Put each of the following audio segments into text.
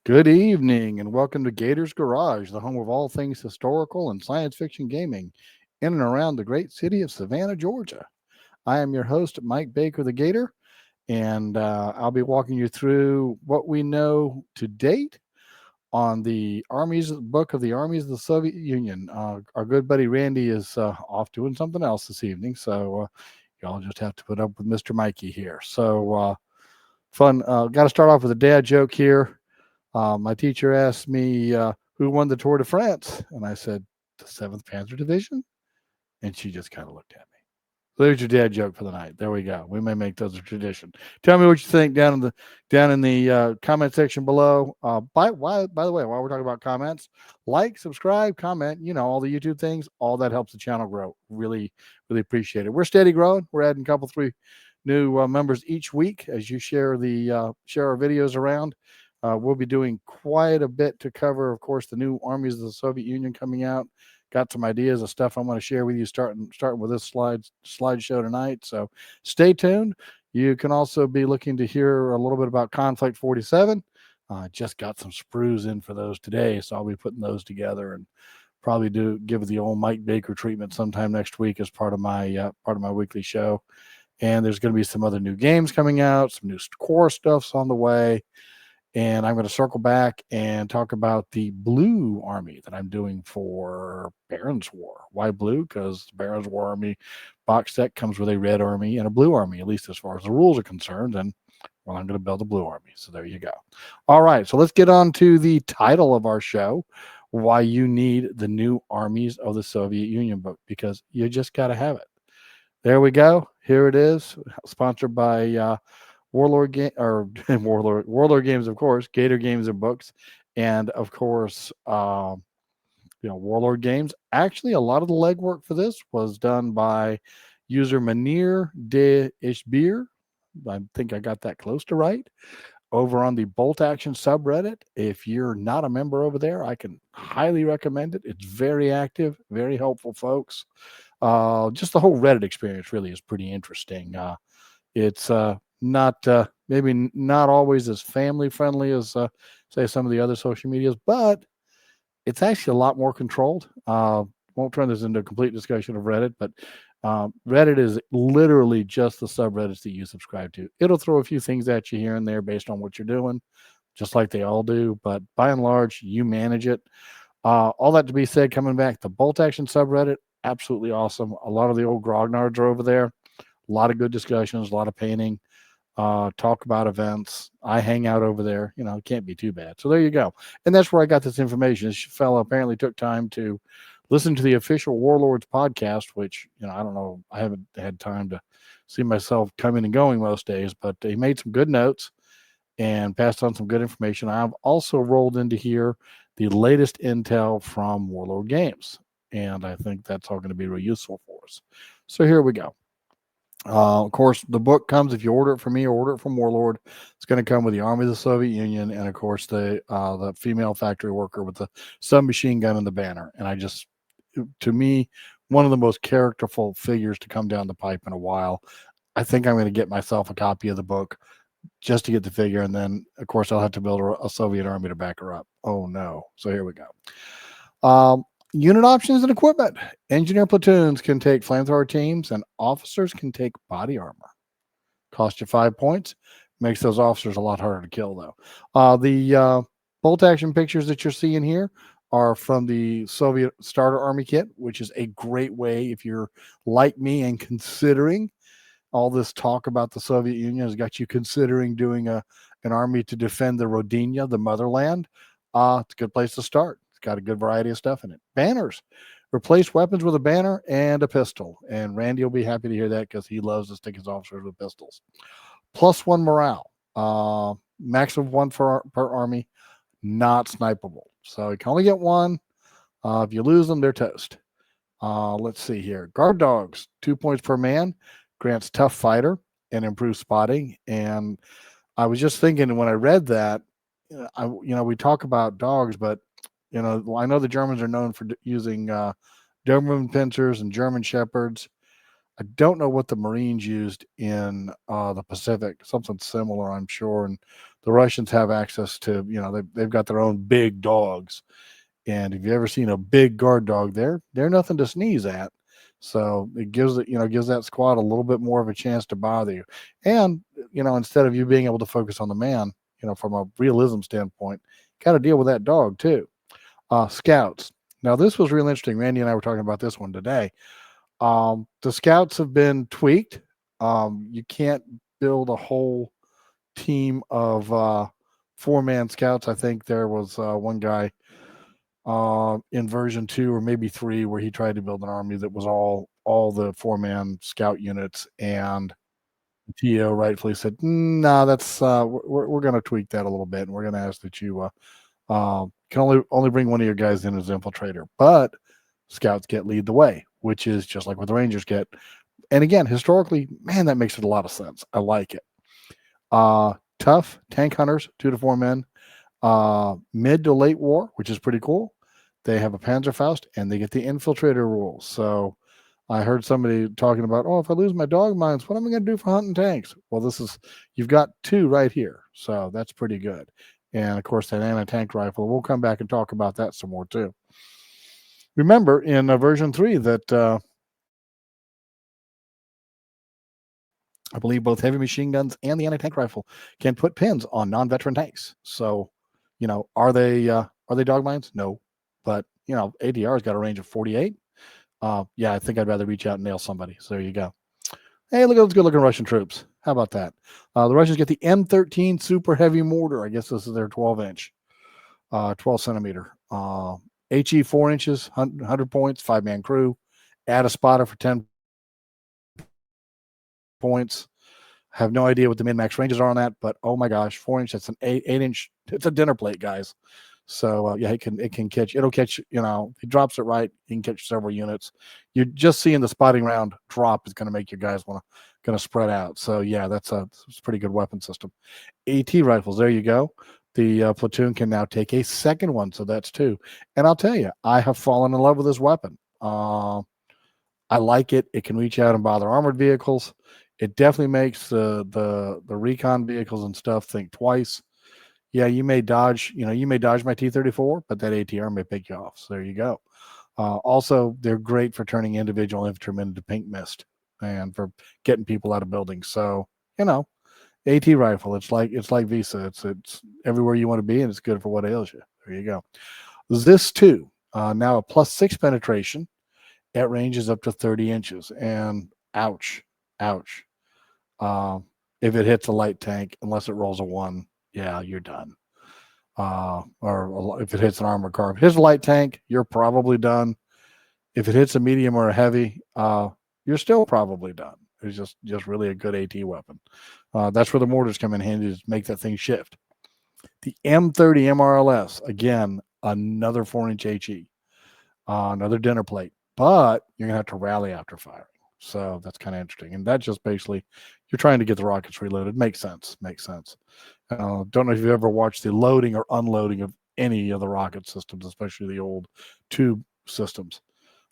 Good evening, and welcome to Gator's Garage, the home of all things historical and science fiction gaming in and around the great city of Savannah, Georgia. I am your host, Mike Baker, the Gator, and I'll be walking you through what we know to date on the Armies book of the Armies of the Soviet Union. Our good buddy Randy is off doing something else this evening, so y'all just have to put up with Mr. Mikey here. So fun. Got to start off with a dad joke here. My teacher asked me who won the Tour de France, and I said the Seventh Panzer Division, and she just kind of looked at me. So there's your dad joke for the night. There we go. We may make those a tradition. Tell me what you think down in the comment section below. By the way, while we're talking about comments, like, subscribe, comment. You know, all the YouTube things. All that helps the channel grow. Really, really appreciate it. We're steady growing. We're adding a couple, three new members each week as you share our videos around. We'll be doing quite a bit to cover, of course, the new Armies of the Soviet Union coming out. Got some ideas of stuff I want to share with you starting with this slideshow tonight. So stay tuned. You can also be looking to hear a little bit about Conflict 47. Just got some sprues in for those today, so I'll be putting those together and probably give the old Mike Baker treatment sometime next week as part of my weekly show. And there's going to be some other new games coming out, some new core stuff's on the way. And I'm going to circle back and talk about the blue army that I'm doing for Baron's War. Why blue? Because the Baron's War army box set comes with a red army and a blue army, at least as far as the rules are concerned. And well, I'm going to build a blue army. So there you go. All right. So let's get on to the title of our show, why you need the new armies of the Soviet Union book, because you just got to have it. There we go. Here it is, sponsored by Warlord game or Warlord Games, of course, Gator Games and Books, and of course, Warlord Games. Actually, a lot of the legwork for this was done by user Manir de Ishbir. I think I got that close to right. Over on the Bolt Action subreddit. If you're not a member over there, I can highly recommend it. It's very active, very helpful, folks. Just the whole Reddit experience really is pretty interesting. It's not maybe not always as family friendly as say some of the other social medias, but it's actually a lot more controlled. Won't turn this into a complete discussion of Reddit, but Reddit is literally just the subreddits that you subscribe to. It'll throw a few things at you here and there based on what you're doing, just like they all do. But by and large, you manage it. All that to be said, coming back, the Bolt Action subreddit, absolutely awesome. A lot of the old grognards are over there. A lot of good discussions, a lot of painting, talk about events. I hang out over there. You know, it can't be too bad. So there you go. And that's where I got this information. This fellow apparently took time to listen to the official Warlords podcast, which, I don't know. I haven't had time to see myself coming and going most days, but he made some good notes and passed on some good information. I've also rolled into here the latest intel from Warlord Games, and I think that's all going to be real useful for us. So here we go. Of course, the book comes if you order it from me or order it from Warlord. It's going to come with the Army of the Soviet Union and, of course, the female factory worker with the submachine gun and the banner. And to me, one of the most characterful figures to come down the pipe in a while. I think I'm going to get myself a copy of the book just to get the figure, and then, of course, I'll have to build a Soviet army to back her up. Oh no! So here we go. Unit options and equipment. Engineer platoons can take flamethrower teams, and officers can take body armor. Cost you 5 points. Makes those officers a lot harder to kill, though. The bolt action pictures that you're seeing here are from the Soviet starter army kit, which is a great way if you're like me and considering all this talk about the Soviet Union has got you considering doing an army to defend the Rodinia, the motherland. It's a good place to start. Got a good variety of stuff in it. Banners. Replace weapons with a banner and a pistol. And Randy will be happy to hear that because he loves to stick his officers with pistols. +1 morale. Maximum one per army. Not snipeable. So you can only get one. If you lose them, they're toast. Let's see here. Guard dogs. 2 points per man. Grants tough fighter and improves spotting. And I was just thinking when I read that, we talk about dogs, but I know the Germans are known for using Doberman Pinschers and German Shepherds. I don't know what the Marines used in the Pacific. Something similar, I'm sure. And the Russians have access to, they've got their own big dogs. And if you've ever seen a big guard dog, they're nothing to sneeze at. So it gives that squad a little bit more of a chance to bother you. And, instead of you being able to focus on the man, from a realism standpoint, got to deal with that dog too. Scouts. Now, this was real interesting. Randy and I were talking about this one today. The scouts have been tweaked. You can't build a whole team of 4-man scouts. I think there was one guy in version 2 or maybe 3 where he tried to build an army that was all the 4-man scout units, and the TO rightfully said, "No, that's we're going to tweak that a little bit, and we're going to ask that you can only bring one of your guys in as infiltrator, but scouts get lead the way, which is just like what the Rangers get." And again, historically, man, that makes it a lot of sense. I like it. Tough tank hunters, 2 to 4 men. Mid to late war, which is pretty cool. They have a Panzerfaust and they get the infiltrator rules. So I heard somebody talking about, if I lose my dog mines, what am I going to do for hunting tanks? Well, you've got 2 right here. So that's pretty good. And of course, that anti-tank rifle, we'll come back and talk about that some more too. Remember in version 3 that I believe both heavy machine guns and the anti-tank rifle can put pins on non-veteran tanks. So, are they dog mines? No, but ADR's got a range of 48. Yeah, I think I'd rather reach out and nail somebody. So there you go. Hey, look at those good-looking Russian troops. How about that? The Russians get the M13 super heavy mortar. I guess this is their 12-inch, 12 centimeter. HE 4 inches, 100 points, 5-man crew. Add a spotter for 10 points. Have no idea what the min-max ranges are on that, but oh my gosh, 4-inch, that's an 8-inch, it's a dinner plate, guys. So yeah, it'll catch, if he drops it right, he can catch several units. You're just seeing the spotting round drop is going to make your guys going to spread out. So yeah, it's a pretty good weapon system. AT rifles, there you go. The platoon can now take a second one, so that's 2. And I'll tell you, I have fallen in love with this weapon. I like it. It can reach out and bother armored vehicles. It definitely makes the recon vehicles and stuff think twice. Yeah, you may dodge my T-34, but that ATR may pick you off. So there you go. Also, they're great for turning individual infantrymen into pink mist and for getting people out of buildings. So, AT rifle, it's like Visa. It's everywhere you want to be, and it's good for what ails you. There you go. This too, now a +6 penetration at ranges up to 30 inches. And ouch. If it hits a light tank, unless it rolls a 1, yeah, you're done. Or if it hits an armored car, if it hits a light tank, you're probably done. If it hits a medium or a heavy, you're still probably done. It's just really a good AT weapon. That's where the mortars come in handy to make that thing shift. The M30 MRLS, again, another 4-inch HE, another dinner plate, but you're gonna have to rally after firing. So that's kind of interesting. And that just basically, you're trying to get the rockets reloaded. Makes sense. Don't know if you've ever watched the loading or unloading of any of the rocket systems, especially the old tube systems.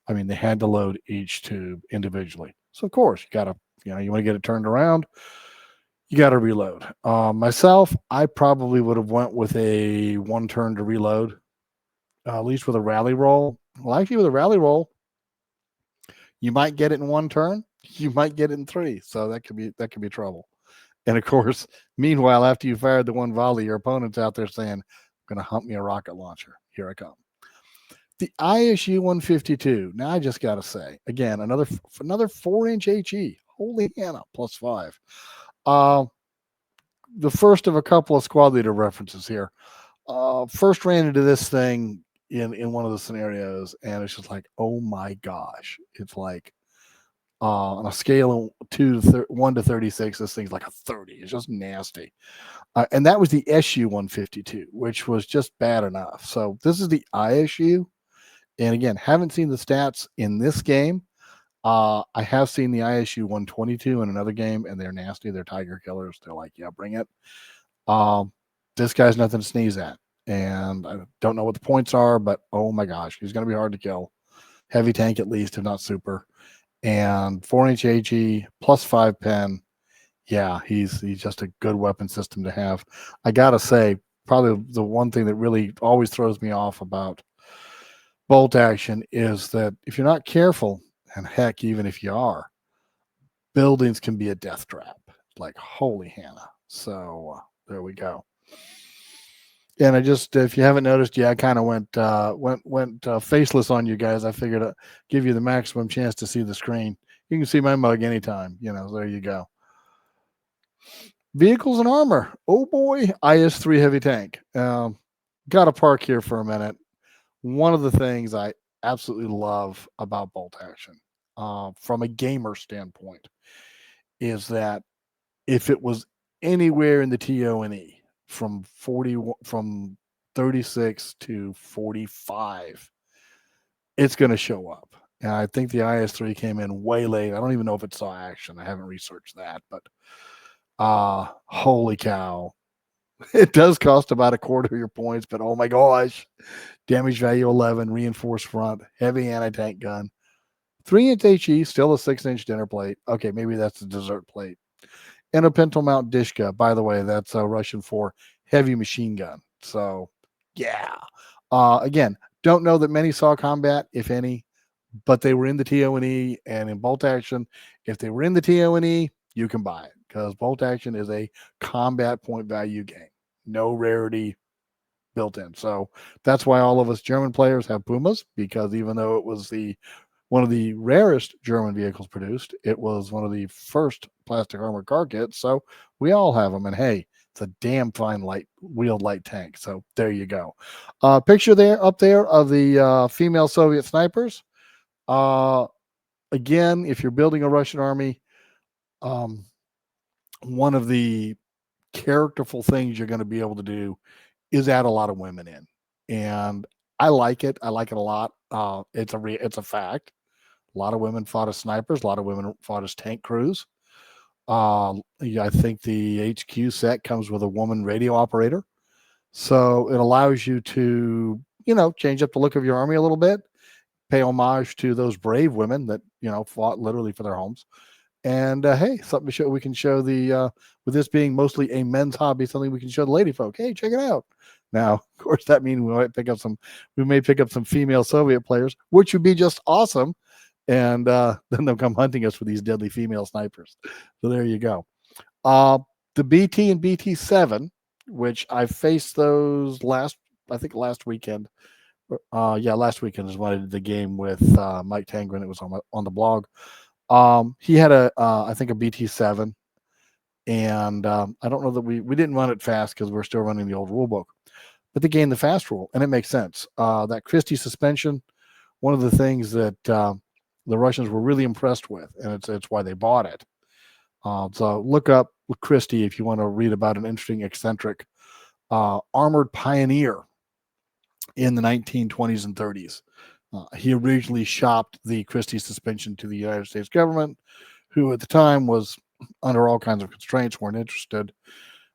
I mean, they had to load each tube individually. So of course, you want to get it turned around, you got to reload. Myself, I probably would have went with a 1 turn to reload, at least with a rally roll. Well, actually, with a rally roll, you might get it in 1 turn. You might get it in 3. So that could be trouble. And of course, meanwhile, after you fired the 1 volley, your opponent's out there saying, "I'm going to hump me a rocket launcher. Here I come." The ISU 152. Now I just got to say, again, another 4-inch HE. Holy Hannah, +5. The first of a couple of squad leader references here. First ran into this thing in one of the scenarios, and it's just like, oh my gosh, it's like on a scale of 1 to 36, this thing's like a 30. It's just nasty. And that was the SU 152, which was just bad enough. So this is the ISU, and again, haven't seen the stats in this game. I have seen the ISU 122 in another game, and they're nasty. They're tiger killers. They're like, yeah, bring it. This guy's nothing to sneeze at. And I don't know what the points are, but oh my gosh, he's going to be hard to kill. Heavy tank at least, if not super. And 4-inch HE +5 pen. Yeah, he's just a good weapon system to have. I gotta say, probably the one thing that really always throws me off about bolt action is that if you're not careful, and heck, even if you are, buildings can be a death trap. Like holy Hannah. So there we go. And I just, if you haven't noticed, yeah, I kind of went faceless on you guys. I figured I'd give you the maximum chance to see the screen. You can see my mug anytime. There you go. Vehicles and armor. Oh boy, IS-3 heavy tank. Got to park here for a minute. One of the things I absolutely love about bolt action, from a gamer standpoint, is that if it was anywhere in the TONE from 36 to 45, it's going to show up. And I think the IS-3 came in way late. I don't even know if it saw action. I haven't researched that, but holy cow. It does cost about a quarter of your points, but oh my gosh. Damage value 11, reinforced front, heavy anti-tank gun, 3-inch HE, still a 6-inch dinner plate. Okay, maybe that's the dessert plate. And a pintle mount Dishka. By the way, that's Russian for heavy machine gun. So, yeah. Again, don't know that many saw combat, if any, but they were in the TONE and in bolt action. If they were in the TONE, you can buy it because bolt action is a combat point value game. No rarity built in. So that's why all of us German players have Pumas, because even though it was one of the rarest German vehicles produced, it was one of the first plastic armored car kits. So we all have them. And hey, it's a damn fine wheeled light tank. So there you go. Picture there up there of the female Soviet snipers. Again, if you're building a Russian army, one of the characterful things you're going to be able to do is add a lot of women in, and I like it. I like it a lot. It's a fact. A lot of women fought as snipers. A lot of women fought as tank crews. Yeah, I think the HQ set comes with a woman radio operator, so it allows you to change up the look of your army a little bit, pay homage to those brave women that fought literally for their homes. And hey, something to show. We can show with this being mostly a men's hobby, something we can show the lady folk. Hey, check it out. Now, of course, that means we may pick up some female Soviet players, which would be just awesome. And then they'll come hunting us with these deadly female snipers. So there you go. The BT and BT7, which I faced those last weekend. Last weekend is when I did the game with Mike Tangren. It was on the blog. He had I think a BT7, and I don't know that we didn't run it fast because we're still running the old rule book, but they gained the fast rule, and it makes sense. That Christie suspension, one of the things that the Russians were really impressed with, and it's why they bought it. So look up Christie if you want to read about an interesting eccentric armored pioneer in the 1920s and 30s. He originally shopped the Christie suspension to the United States government, who at the time was under all kinds of constraints, weren't interested.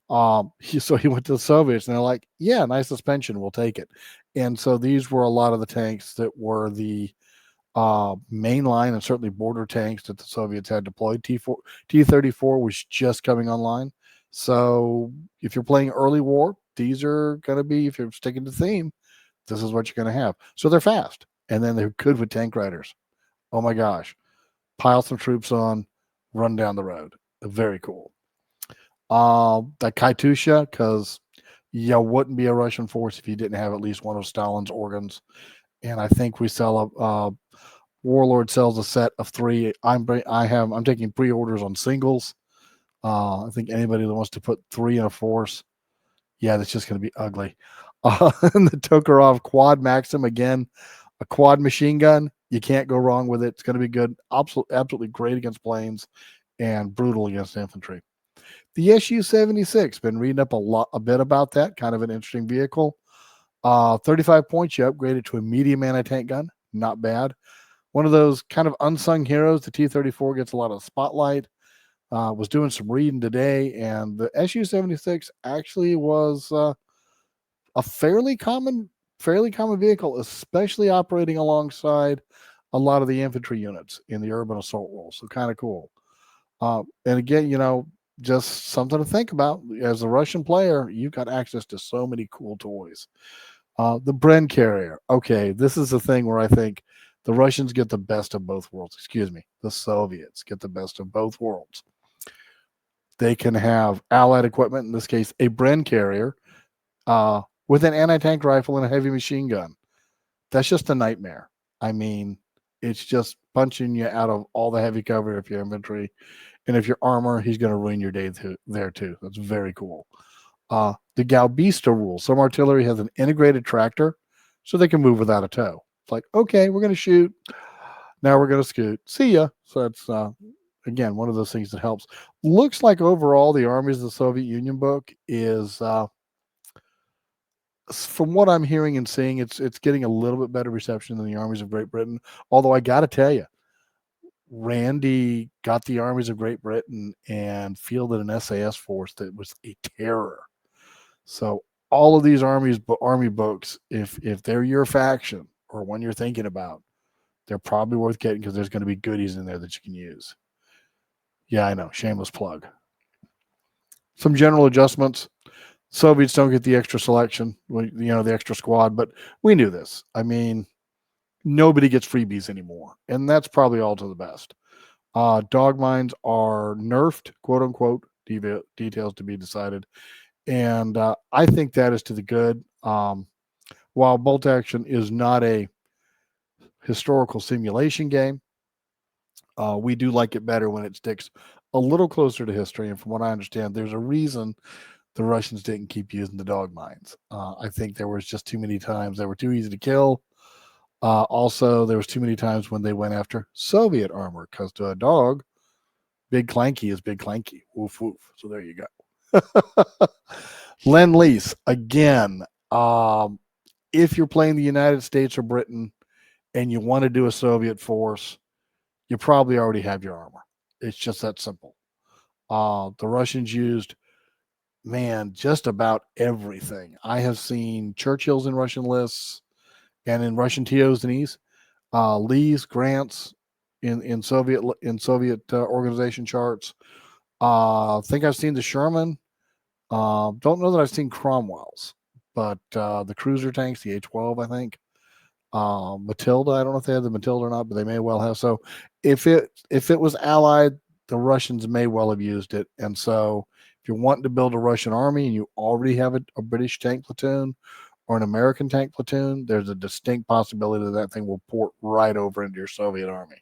So he went to the Soviets, and they're like, "Yeah, nice suspension, we'll take it." And so these were a lot of the tanks that were the mainline and certainly border tanks that the Soviets had deployed. T-34 was just coming online. So if you're playing early war, these are going to be, if you're sticking to theme, this is what you're going to have. So they're fast, and then they're good with tank riders. Oh my gosh. Pile some troops on, run down the road. Very cool. The Katyusha, because you wouldn't be a Russian force if you didn't have at least one of Stalin's organs. And I think we sell Warlord sells a set of 3. I'm taking pre-orders on singles. I think anybody that wants to put 3 in a force, yeah, that's just going to be ugly. And the Tokarov quad Maxim, again, a quad machine gun. You can't go wrong with it. It's going to be good. Absolutely great against planes and brutal against infantry. The Su-76, been reading up a bit about that. Kind of an interesting vehicle. 35 points, you upgraded to a medium anti-tank gun. Not bad. One of those kind of unsung heroes. The T-34 gets a lot of spotlight. Was doing some reading today, and the Su-76 actually was a fairly common vehicle, especially operating alongside a lot of the infantry units in the urban assault role. So kind of cool. And again, just something to think about. As a Russian player, you've got access to so many cool toys. The Bren carrier. Okay, this is the thing where I think the Russians get the best of both worlds. Excuse me, the Soviets get the best of both worlds. They can have allied equipment, in this case, a Bren carrier, with an anti-tank rifle and a heavy machine gun. That's just a nightmare. I mean, it's just punching you out of all the heavy cover of your infantry. And if your armor, he's going to ruin your day there too. That's very cool. The Gaubista rule. Some artillery has an integrated tractor, so they can move without a tow. It's like, okay, we're going to shoot. Now we're going to scoot. See ya. So that's, again, one of those things that helps. Looks like overall the Armies of the Soviet Union book is, from what I'm hearing and seeing, it's getting a little bit better reception than the Armies of Great Britain. Although I got to tell you, Randy got the Armies of Great Britain and fielded an SAS force that was a terror. So all of these army books, if they're your faction or one you're thinking about, they're probably worth getting because there's going to be goodies in there that you can use. Yeah, I know, shameless plug. Some general adjustments. Soviets don't get the extra selection, the extra squad, but we knew this. I mean, nobody gets freebies anymore, and that's probably all to the best. Dog mines are nerfed, quote unquote, details to be decided. And I think that is to the good. While Bolt Action is not a historical simulation game, we do like it better when it sticks a little closer to history. And from what I understand, there's a reason the Russians didn't keep using the dog mines. I think there was just too many times they were too easy to kill. Also, there was too many times when they went after Soviet armor because to a dog, big clanky is big clanky. Woof woof. So there you go. Lend lease again. If you're playing the United States or Britain and you want to do a Soviet force, you probably already have your armor. It's just that simple. The Russians used, just about everything. I have seen Churchill's in Russian lists and in Russian TOs and E's, Lee's, Grant's in Soviet organization charts. I think I've seen the Sherman. Don't know that I've seen Cromwell's, but the cruiser tanks, the A-12, I think. Matilda, I don't know if they had the Matilda or not, but they may well have. So if it was Allied, the Russians may well have used it. And so if you're wanting to build a Russian army and you already have a British tank platoon or an American tank platoon, there's a distinct possibility that thing will port right over into your Soviet army.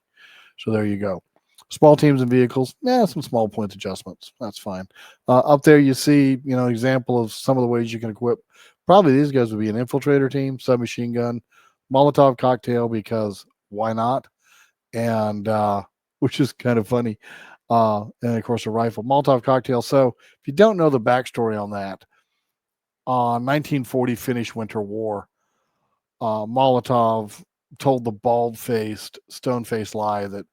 So there you go. Small teams and vehicles, some small point adjustments. That's fine. Up there, you see, example of some of the ways you can equip. Probably these guys would be an infiltrator team, submachine gun, Molotov cocktail, because why not? And which is kind of funny. And of course, a rifle, Molotov cocktail. So if you don't know the backstory on that, 1940 Finnish Winter War, Molotov told the bald-faced, stone-faced lie that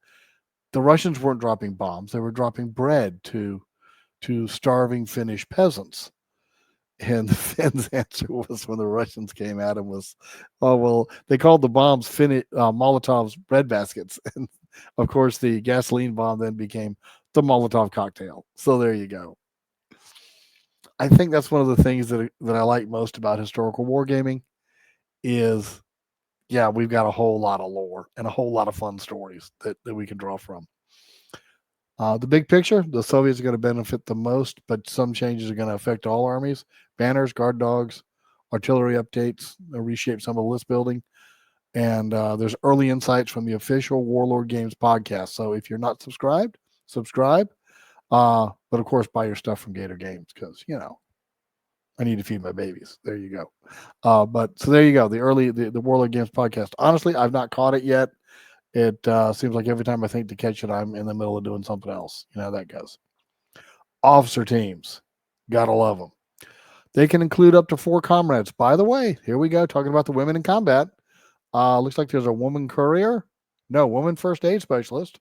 the Russians weren't dropping bombs; they were dropping bread to starving Finnish peasants. And the Finns' answer was, when the Russians came at them, was, "Oh well, they called the bombs Molotov's bread baskets." And of course, the gasoline bomb then became the Molotov cocktail. So there you go. I think that's one of the things that I like most about historical wargaming is, we've got a whole lot of lore and a whole lot of fun stories that we can draw from. The big picture, the Soviets are going to benefit the most, but some changes are going to affect all armies. Banners, guard dogs, artillery updates, reshape some of the list building. And there's early insights from the official Warlord Games podcast. So if you're not subscribed, subscribe. But of course, buy your stuff from Gator Games because, I need to feed my babies. There you go. But so there you go. The Warlord Games podcast. Honestly, I've not caught it yet. It seems like every time I think to catch it, I'm in the middle of doing something else. You know how that goes. Officer teams. Gotta love them. They can include up to 4 comrades. By the way, here we go, talking about the women in combat. Looks like there's a woman courier. No, woman first aid specialist.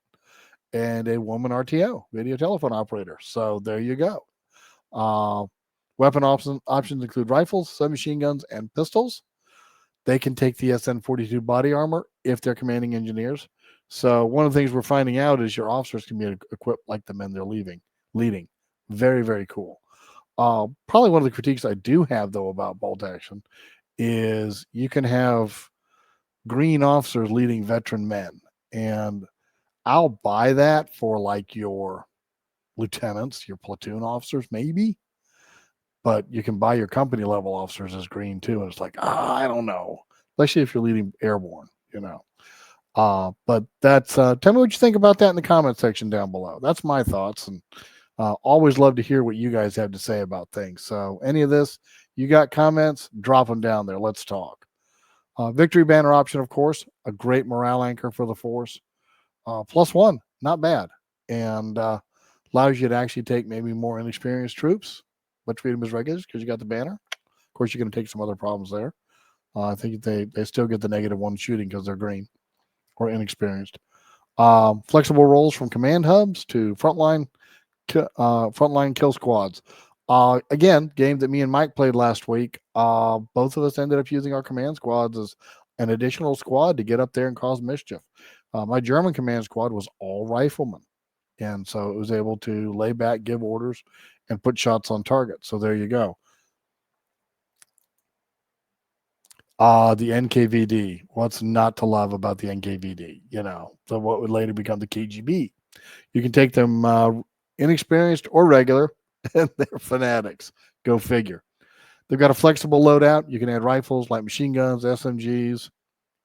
And a woman RTO, video telephone operator. So there you go. Weapon options include rifles, submachine guns, and pistols. They can take the SN-42 body armor if they're commanding engineers. So one of the things we're finding out is your officers can be equipped like the men they're leading. Very, very cool. Probably one of the critiques I do have, though, about bolt action is you can have green officers leading veteran men. And I'll buy that for like your lieutenants, your platoon officers, maybe. But you can buy your company level officers as green too. And it's like, I don't know. Especially if you're leading airborne, you know. But that's tell me what you think about that in the comment section down below. That's my thoughts, and always love to hear what you guys have to say about things. So any of this, you got comments, drop them down there. Let's talk. Victory banner option, of course, a great morale anchor for the force. +1, not bad, and allows you to actually take maybe more inexperienced troops, but treat them as regulars because you got the banner. Of course, you're going to take some other problems there. I think they still get the -1 shooting because they're green or inexperienced. Flexible roles from command hubs to frontline kill squads. Again, game that me and Mike played last week. Both of us ended up using our command squads as an additional squad to get up there and cause mischief. My German command squad was all riflemen, and so it was able to lay back, give orders, and put shots on target. So there you go. The NKVD. What's not to love about the NKVD? You know, so what would later become the KGB. You can take them inexperienced or regular, and they're fanatics. Go figure. They've got a flexible loadout. You can add rifles like machine guns, SMGs,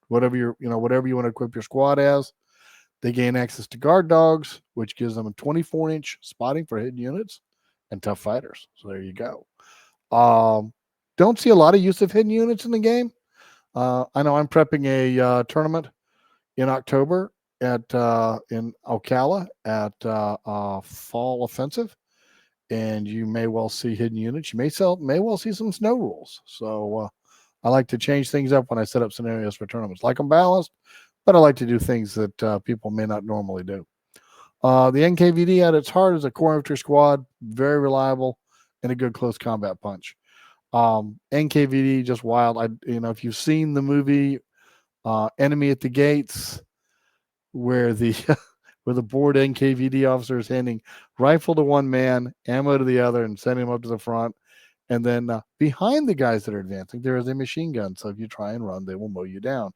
whatever you want to equip your squad as. They gain access to guard dogs, which gives them a 24-inch spotting for hidden units and tough fighters. So there you go. Don't see a lot of use of hidden units in the game. I know I'm prepping a tournament in October at in Ocala at Fall Offensive, and you may well see hidden units. You may well see some snow rules. So I like to change things up when I set up scenarios for tournaments. Like them balanced, but I like to do things that people may not normally do. The NKVD at its heart is a core infantry squad, very reliable, and a good close combat punch. NKVD just wild. If you've seen the movie Enemy at the Gates, where the where the bored NKVD officer is handing rifle to one man, ammo to the other, and sending him up to the front. And then behind the guys that are advancing, there is a machine gun. So if you try and run, they will mow you down.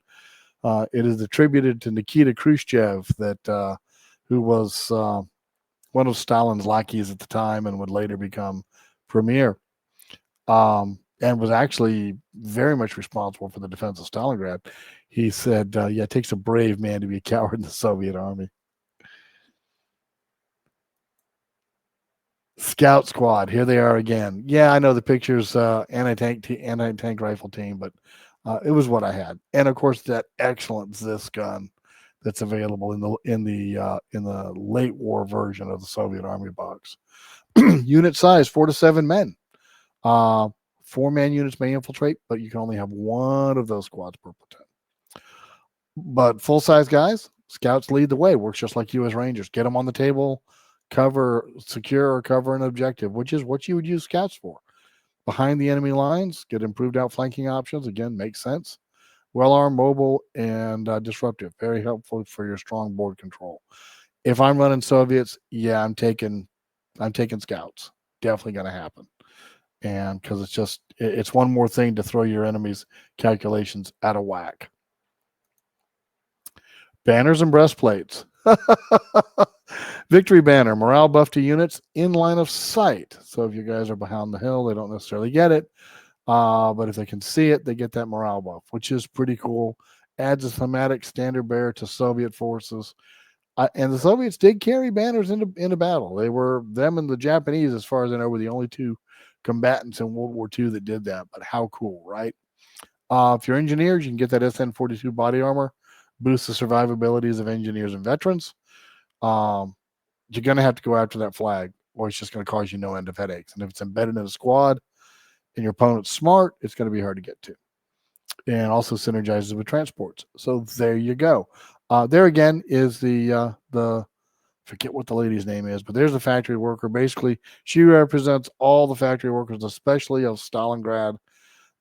It is attributed to Nikita Khrushchev, that who was one of Stalin's lackeys at the time and would later become premier, and was actually very much responsible for the defense of Stalingrad. He said, yeah, it takes a brave man to be a coward in the Soviet army. Scout squad, here they are again. Yeah, I know the pictures, anti-tank rifle team, but it was what I had. And of course, that excellent Zis gun that's available in the late war version of the Soviet Army box. Unit size 4 to 7 men. 4-man units may infiltrate, but you can only have one of those squads per platoon. But full-size guys, scouts lead the way. Works just like U.S. Rangers. Get them on the table, secure or cover an objective, which is what you would use scouts for. Behind the enemy lines, get improved outflanking options. Again, makes sense. Well-armed, mobile, and disruptive. Very helpful for your strong board control. If I'm running Soviets, yeah, I'm taking scouts. Definitely going to happen. And because it's one more thing to throw your enemy's calculations out of whack. Banners and breastplates. Victory banner, morale buff to units in line of sight. So if you guys are behind the hill, they don't necessarily get it. But if they can see it, they get that morale buff, which is pretty cool. Adds a thematic standard bearer to Soviet forces. And the Soviets did carry banners into battle. They were, them and the Japanese, as far as I know, were the only two combatants in World War II that did that. But how cool, right? If you're engineers, you can get that SN-42 body armor. Boosts the survivabilities of engineers and veterans. You're going to have to go after that flag, or it's just going to cause you no end of headaches. And if it's embedded in a squad and your opponent's smart, it's going to be hard to get to. And also synergizes with transports. So there you go. There again is the forget what the lady's name is, but there's the factory worker. Basically, she represents all the factory workers, especially of Stalingrad,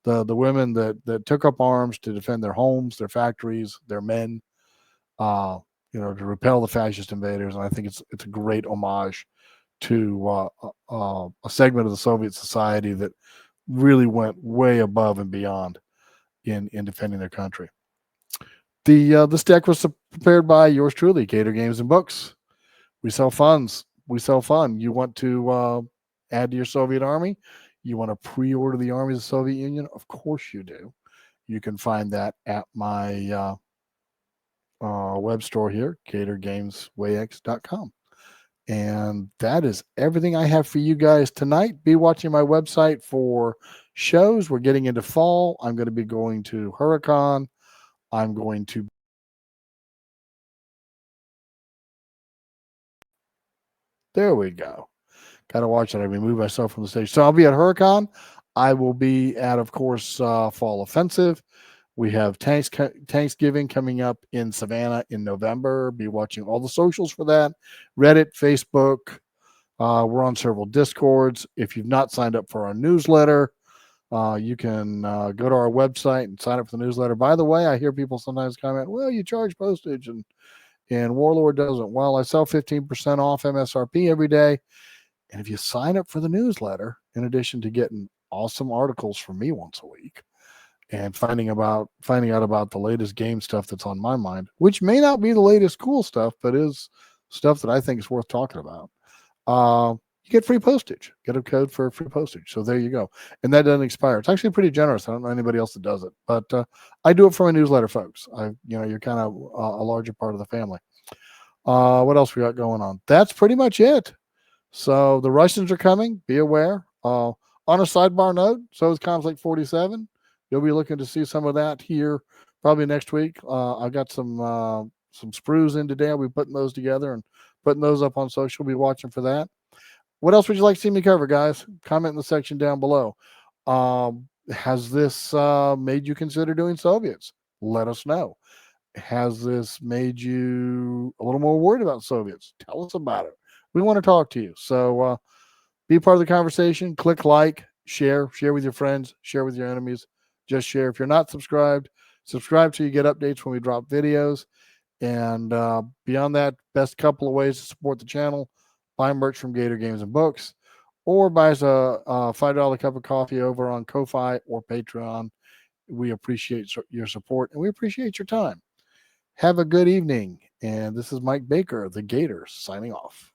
the women that took up arms to defend their homes, their factories, their men, to repel the fascist invaders. And I think it's a great homage to a segment of the Soviet society that really went way above and beyond in defending their country. This deck was prepared by yours truly, Gator Games and Books. We sell funds. We sell fun. You want to add to your Soviet army? You want to pre-order the armies of the Soviet Union? Of course you do. You can find that at my web store here, GatorGamesWayX.com. And that is everything I have for you guys tonight. Be watching my website for shows. We're getting into fall. I'm going to be going to Huracan. I'm going to. There we go. Got to watch it. I remove myself from the stage. So I'll be at Huracan. I will be at, of course, Fall Offensive. We have Thanksgiving coming up in Savannah in November. Be watching all the socials for that. Reddit, Facebook. We're on several Discords. If you've not signed up for our newsletter, you can go to our website and sign up for the newsletter. By the way, I hear people sometimes comment, well, you charge postage and Warlord doesn't. Well, I sell 15% off MSRP every day. And if you sign up for the newsletter, in addition to getting awesome articles from me once a week and finding out about the latest game stuff that's on my mind, which may not be the latest cool stuff, but is stuff that I think is worth talking about, you get free postage. Get a code for free postage. So there you go. And that doesn't expire. It's actually pretty generous. I don't know anybody else that does it, but I do it for my newsletter folks. You're kind of a larger part of the family. What else we got going on? That's pretty much it. So the Russians are coming. Be aware. On a sidebar note, so is Conflict 47. You'll be looking to see some of that here probably next week. I got some sprues in today. I'll be putting those together and putting those up on social. Be watching for that. What else would you like to see me cover, guys? Comment in the section down below. Has this made you consider doing Soviets? Let us know. Has this made you a little more worried about Soviets? Tell us about it. We want to talk to you. So be part of the conversation. Click like, share with your friends, share with your enemies. Just share. If you're not subscribed, subscribe so you get updates when we drop videos. And beyond that, best couple of ways to support the channel: buy merch from Gator Games and Books, or buy us a $5 cup of coffee over on Ko-Fi or Patreon. We appreciate your support and we appreciate your time. Have a good evening. And this is Mike Baker, the Gator, signing off.